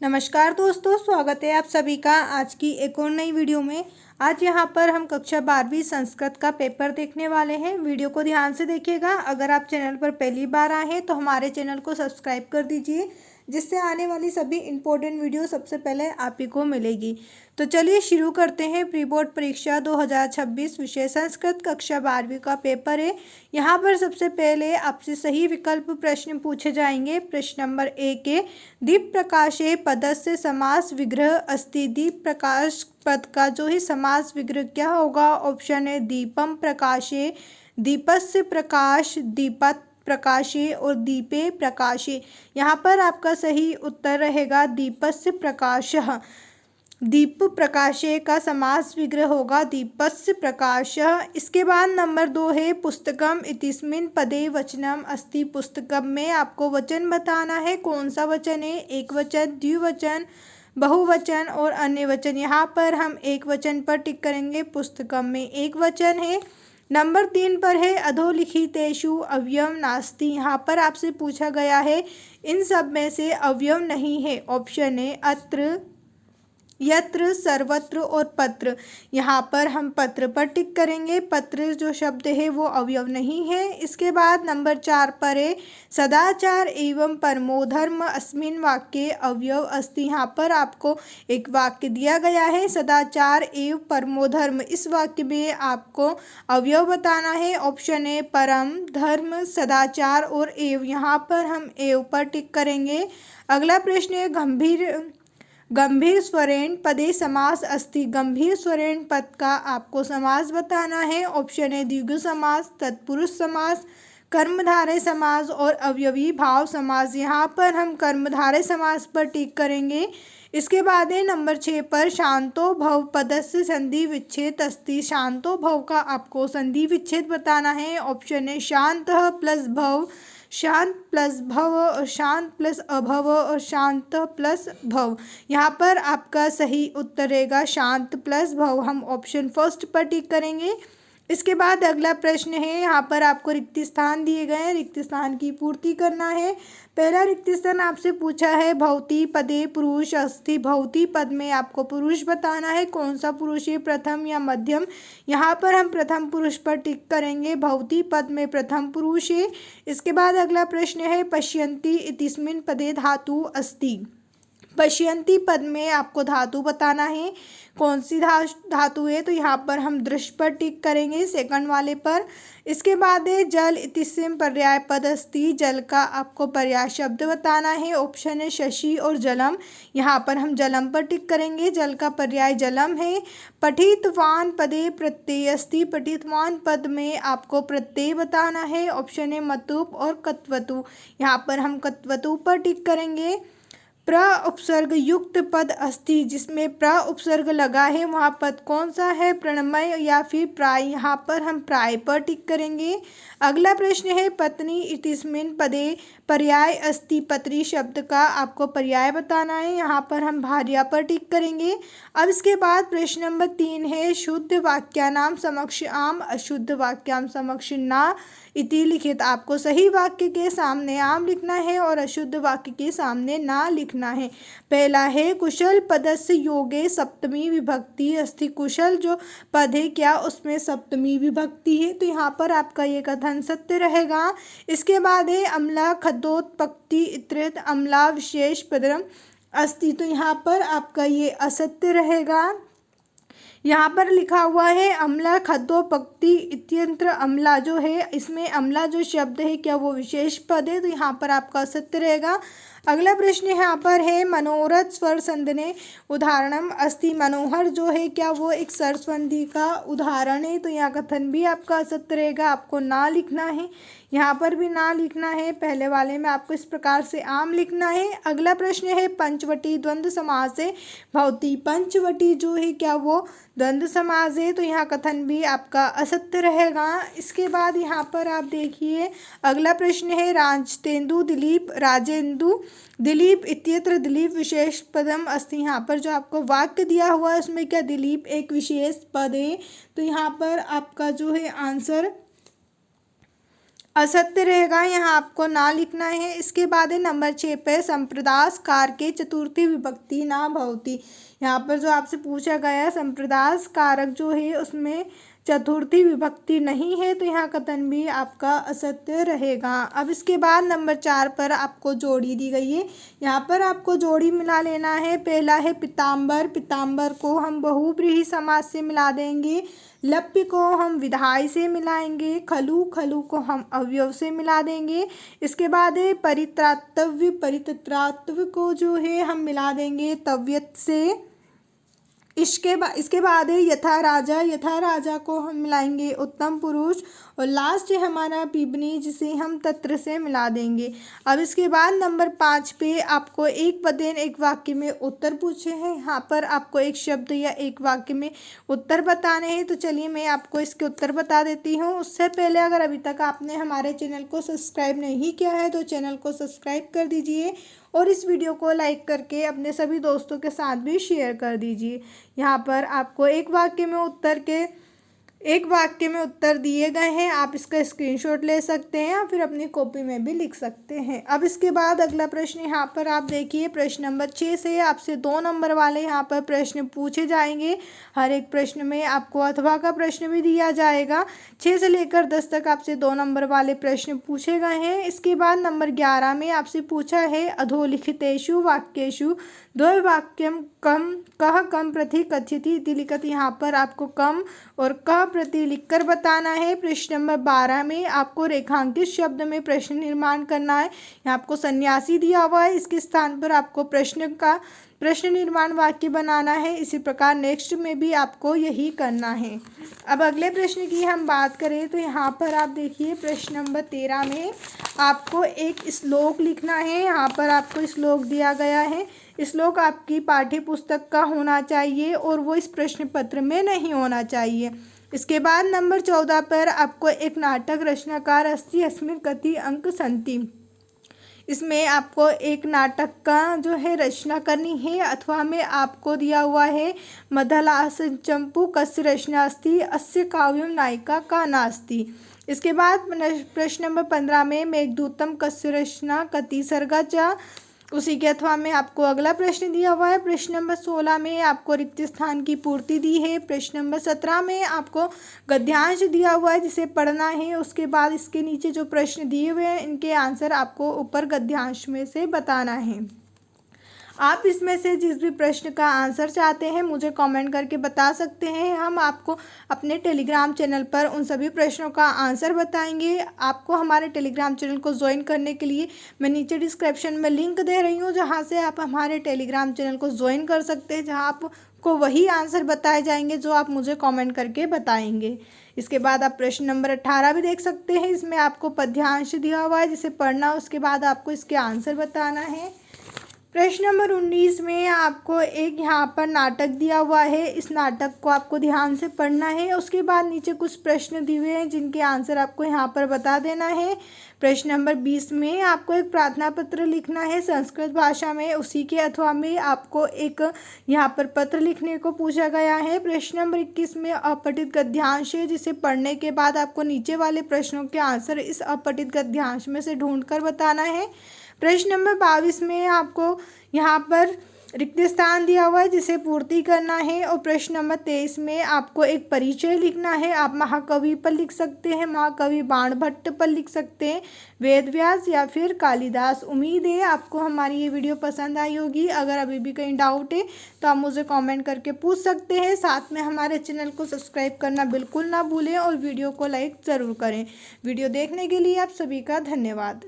नमस्कार दोस्तों, स्वागत है आप सभी का आज की एक और नई वीडियो में। आज यहाँ पर हम कक्षा 12वीं संस्कृत का पेपर देखने वाले हैं। वीडियो को ध्यान से देखिएगा। अगर आप चैनल पर पहली बार आए हैं तो हमारे चैनल को सब्सक्राइब कर दीजिए, जिससे आने वाली सभी इम्पोर्टेंट वीडियो सबसे पहले आप ही को मिलेगी। तो चलिए शुरू करते हैं। प्री बोर्ड परीक्षा 2026 विषय संस्कृत कक्षा 12वीं का पेपर है। यहाँ पर सबसे पहले आपसे सही विकल्प प्रश्न पूछे जाएंगे। प्रश्न नंबर 1 है, दीप प्रकाशे पदस्य समास विग्रह अस्ति। दीप प्रकाश पद का जो है समास विग्रह क्या होगा? ऑप्शन है दीपम प्रकाशे, दीपस्य प्रकाश, दीपत प्रकाशे और दीपे प्रकाशे। यहाँ पर आपका सही उत्तर रहेगा दीपस्य प्रकाशः। दीप प्रकाशे का समास विग्रह होगा दीपस्य प्रकाशः। इसके बाद नंबर 2 है, पुस्तकम इतिस्मिन् पदे वचनम अस्ति। पुस्तकम में आपको वचन बताना है। कौन सा वचन है? एक वचन, द्विवचन, बहुवचन और अन्य वचन। यहाँ पर हम एक वचन पर टिक करेंगे। पुस्तकम में एक वचन है। नंबर 3 पर है, अधोलिखितेषु अवयव नास्ति। यहाँ पर आपसे पूछा गया है इन सब में से अवयव नहीं है। ऑप्शन है अत्र, यत्र, सर्वत्र और पत्र। यहाँ पर हम पत्र पर टिक करेंगे। पत्र जो शब्द है वो अवयव नहीं है। इसके बाद नंबर 4 पर है, सदाचार एवं परमो धर्म अस्मिन् वाक्ये अवयव अस्ति। यहाँ पर आपको एक वाक्य दिया गया है, सदाचार एवं परमो धर्म। इस वाक्य में आपको अवयव बताना है। ऑप्शन है परम, धर्म, सदाचार और एव। यहाँ पर हम एव पर टिक करेंगे। अगला प्रश्न है, गंभीर स्वरेण पदे समास अस्ति। गंभीर स्वरेण पद का आपको समास बताना है। ऑप्शन है द्विगु समास, तत्पुरुष समास, कर्मधारय समास और अवयवी भाव समास। यहाँ पर हम कर्मधारय समास पर टिक करेंगे। इसके बाद है नंबर 6 पर, शांतो भव पदस्य संधि विच्छेद अस्ति। शांतो भव का आपको संधि विच्छेद बताना है। ऑप्शन है शांत प्लस भव, शांत प्लस भव, शांत प्लस अभव और शांत प्लस भव। यहाँ पर आपका सही उत्तर रहेगा शांत प्लस भव। हम ऑप्शन फर्स्ट पर टिक करेंगे। इसके बाद अगला प्रश्न है, यहाँ पर आपको रिक्त स्थान दिए गए हैं, रिक्त स्थान की पूर्ति करना है। पहला रिक्त स्थान आपसे पूछा है, भवती पदे पुरुष अस्ति। भवती पद में आपको पुरुष बताना है। कौन सा पुरुष है? प्रथम या मध्यम? यहाँ पर हम प्रथम पुरुष पर टिक करेंगे। भवती पद में प्रथम पुरुष है। इसके बाद अगला प्रश्न है, पश्यन्ति इतिस्मिन् पदे धातु अस्ति। पश्यन्ति पद में आपको धातु बताना है। कौन सी धातु है? तो यहाँ पर हम दृश्य पर टिक करेंगे, सेकंड वाले पर। इसके बाद है, जल इतिस्मिन् पर्याय पद अस्ति। जल का आपको पर्याय शब्द बताना है। ऑप्शन है शशि और जलम। यहाँ पर हम जलम पर टिक करेंगे। जल का पर्याय जलम है। पठितवान पदे प्रत्यय अस्ति। पठितवान पद में आपको प्रत्यय बताना है। ऑप्शन है मतुप और कत्वतु। यहाँ पर हम कत्वतु पर टिक करेंगे। प्र उपसर्ग युक्त पद अस्ति। जिसमें प्र उपसर्ग लगा है वहाँ पद कौन सा है? प्रणमय या फिर प्राय। यहाँ पर हम प्राय पर टिक करेंगे। अगला प्रश्न है, पत्नी इतिस्मिन् पदे पर्याय अस्ति। पत्री शब्द का आपको पर्याय बताना है। यहाँ पर हम भार्या पर टिक करेंगे। अब इसके बाद प्रश्न नंबर 3 है, शुद्ध वाक्यानाम समक्ष आम, अशुद्ध वाक्याम समक्ष ना इति लिखित। आपको सही वाक्य के सामने आम लिखना है और अशुद्ध वाक्य के सामने ना लिखना है। पहला है, कुशल पदस्य योगे सप्तमी विभक्ति अस्ति। कुशल जो पद है क्या उसमें सप्तमी विभक्ति है? तो यहाँ पर आपका ये कथन सत्य रहेगा। इसके बाद है, अम्ला खद्योत्पत्ति इत्यर्थ अम्ला विशेष पदम अस्ति। तो यहाँ पर आपका ये असत्य रहेगा। यहाँ पर लिखा हुआ है अम्ला खद्योपक्ति इत्यंत्र। अम्ला जो है इसमें अम्ला जो शब्द है क्या वो विशेष पद है? तो यहाँ पर आपका सत्य रहेगा। अगला प्रश्न यहाँ पर है, मनोरथ स्वर संधने उदाहरणम अस्ति। मनोहर जो है क्या वो एक स्वर संधि का उदाहरण है? तो यहाँ कथन भी आपका सत्य रहेगा। आपको ना लिखना है। यहाँ पर भी ना लिखना है। पहले वाले में आपको इस प्रकार से आम लिखना है। अगला प्रश्न है, पंचवटी द्वंद्व समास है भवती। पंचवटी जो है क्या वो द्वंद्व समास है? तो यहाँ कथन भी आपका असत्य रहेगा। इसके बाद यहाँ पर आप देखिए अगला प्रश्न है, राजतेंदु दिलीप राजेंदु दिलीप इत्यत्र दिलीप विशेष पदम अस्ति। यहाँ पर जो आपको वाक्य दिया हुआ है उसमें क्या दिलीप एक विशेष पद है? तो यहाँ पर आपका जो है आंसर असत्य रहेगा, यहाँ आपको ना लिखना है। इसके बाद है नंबर 6 पे संप्रदास कारके चतुर्थी विभक्ति ना भवति। यहाँ पर जो आपसे पूछा गया है संप्रदास कारक जो है उसमें चतुर्थी विभक्ति नहीं है, तो यहाँ कथन भी आपका असत्य रहेगा। अब इसके बाद नंबर 4 पर आपको जोड़ी दी गई है, यहाँ पर आपको जोड़ी मिला लेना है। पहला है पीताम्बर, पीताम्बर को हम बहुव्रीहि समास से मिला देंगे। लप्य को हम विधाय से मिलाएंगे। खलु, खलु को हम अवयव से मिला देंगे। इसके बाद है परित्रातव्य, परित्रातव्य को जो है हम मिला देंगे तव्यत से। इसके बाद है यथा राजा, यथा राजा को हम मिलाएंगे उत्तम पुरुष। और लास्ट है हमारा पिबनी, जिसे हम तत्र से मिला देंगे। अब इसके बाद नंबर 5 पे आपको एक पदेन एक वाक्य में उत्तर पूछे हैं। यहाँ पर आपको एक शब्द या एक वाक्य में उत्तर बताने हैं, तो चलिए मैं आपको इसके उत्तर बता देती हूँ। उससे पहले अगर अभी तक आपने हमारे चैनल को सब्सक्राइब नहीं किया है तो चैनल को सब्सक्राइब कर दीजिए और इस वीडियो को लाइक करके अपने सभी दोस्तों के साथ भी शेयर कर दीजिए। यहाँ पर आपको एक वाक्य में उत्तर दिए गए हैं, आप इसका स्क्रीनशॉट ले सकते हैं या फिर अपनी कॉपी में भी लिख सकते हैं। अब इसके बाद अगला प्रश्न यहाँ पर आप देखिए, प्रश्न नंबर 6 से आपसे 2 नंबर वाले यहाँ पर प्रश्न पूछे जाएंगे। हर एक प्रश्न में आपको अथवा का प्रश्न भी दिया जाएगा। 6 से लेकर 10 तक आपसे 2 नंबर वाले प्रश्न पूछे गए हैं। इसके बाद नंबर 11 में आपसे पूछा है अधोलिखितेषु वाक्येषु द्वैवाक्यम कम कह कम प्रति कथ्यति इति लिखत। यहाँ पर आपको कम और कह प्रति लिखकर बताना है। प्रश्न नंबर 12 में आपको रेखांकित शब्द में प्रश्न निर्माण करना है। यहाँ आपको सन्यासी दिया हुआ है, इसके स्थान पर आपको प्रश्न निर्माण वाक्य बनाना है। इसी प्रकार नेक्स्ट में भी आपको यही करना है। अब अगले प्रश्न की हम बात करें तो यहाँ पर आप देखिए प्रश्न नंबर 13 में आपको एक श्लोक लिखना है। यहाँ पर आपको श्लोक दिया गया है। श्लोक आपकी पाठ्य पुस्तक का होना चाहिए और वो इस प्रश्न पत्र में नहीं होना चाहिए। इसके बाद नंबर 14 पर आपको एक नाटक रचनाकार अस्ति अस्मिन् कति अंक सन्ति। इसमें आपको एक नाटक का जो है रचना करनी है। अथवा में आपको दिया हुआ है मदलास चंपू कस्य रचना अस्ति अस्य काव्यम नायिका का नास्ति। इसके बाद प्रश्न नंबर 15 में मेघदूतम कस्य रचना कति सर्गा च। उसी के अथवा में आपको अगला प्रश्न दिया हुआ है। प्रश्न नंबर 16 में आपको रिक्त स्थान की पूर्ति दी है। प्रश्न नंबर 17 में आपको गद्यांश दिया हुआ है जिसे पढ़ना है। उसके बाद इसके नीचे जो प्रश्न दिए हुए हैं इनके आंसर आपको ऊपर गद्यांश में से बताना है। आप इसमें से जिस भी प्रश्न का आंसर चाहते हैं मुझे कमेंट करके बता सकते हैं। हम आपको अपने टेलीग्राम चैनल पर उन सभी प्रश्नों का आंसर बताएंगे। आपको हमारे टेलीग्राम चैनल को ज्वाइन करने के लिए मैं नीचे डिस्क्रिप्शन में लिंक दे रही हूँ, जहाँ से आप हमारे टेलीग्राम चैनल को ज्वाइन कर सकते हैं, जहाँ आपको वही आंसर बताए जाएंगे जो आप मुझे कॉमेंट करके बताएंगे। इसके बाद आप प्रश्न नंबर 18 भी देख सकते हैं। इसमें आपको पद्यांश दिया हुआ है जिसे पढ़ना, उसके बाद आपको इसके आंसर बताना है। प्रश्न नंबर 19 में आपको एक यहाँ पर नाटक दिया हुआ है। इस नाटक को आपको ध्यान से पढ़ना है। उसके बाद नीचे कुछ प्रश्न दिए हुए हैं जिनके आंसर आपको यहाँ पर बता देना है। प्रश्न नंबर 20 में आपको एक प्रार्थना पत्र लिखना है संस्कृत भाषा में। उसी के अथवा में आपको एक यहाँ पर पत्र लिखने को पूछा गया है। प्रश्न नंबर 21 में अपठित गद्यांश है जिसे पढ़ने के बाद आपको नीचे वाले प्रश्नों के आंसर इस अपठित गद्यांश में से ढूंढकर बताना है। प्रश्न नंबर 22 में आपको यहाँ पर रिक्त स्थान दिया हुआ है जिसे पूर्ति करना है। और प्रश्न नंबर 23 में आपको एक परिचय लिखना है। आप महाकवि पर लिख सकते हैं, महाकवि बाणभट्ट पर लिख सकते हैं, वेदव्यास या फिर कालिदास। उम्मीद है आपको हमारी ये वीडियो पसंद आई होगी। अगर अभी भी कहीं डाउट है तो आप मुझे कमेंट करके पूछ सकते हैं। साथ में हमारे चैनल को सब्सक्राइब करना बिल्कुल ना भूलें और वीडियो को लाइक ज़रूर करें। वीडियो देखने के लिए आप सभी का धन्यवाद।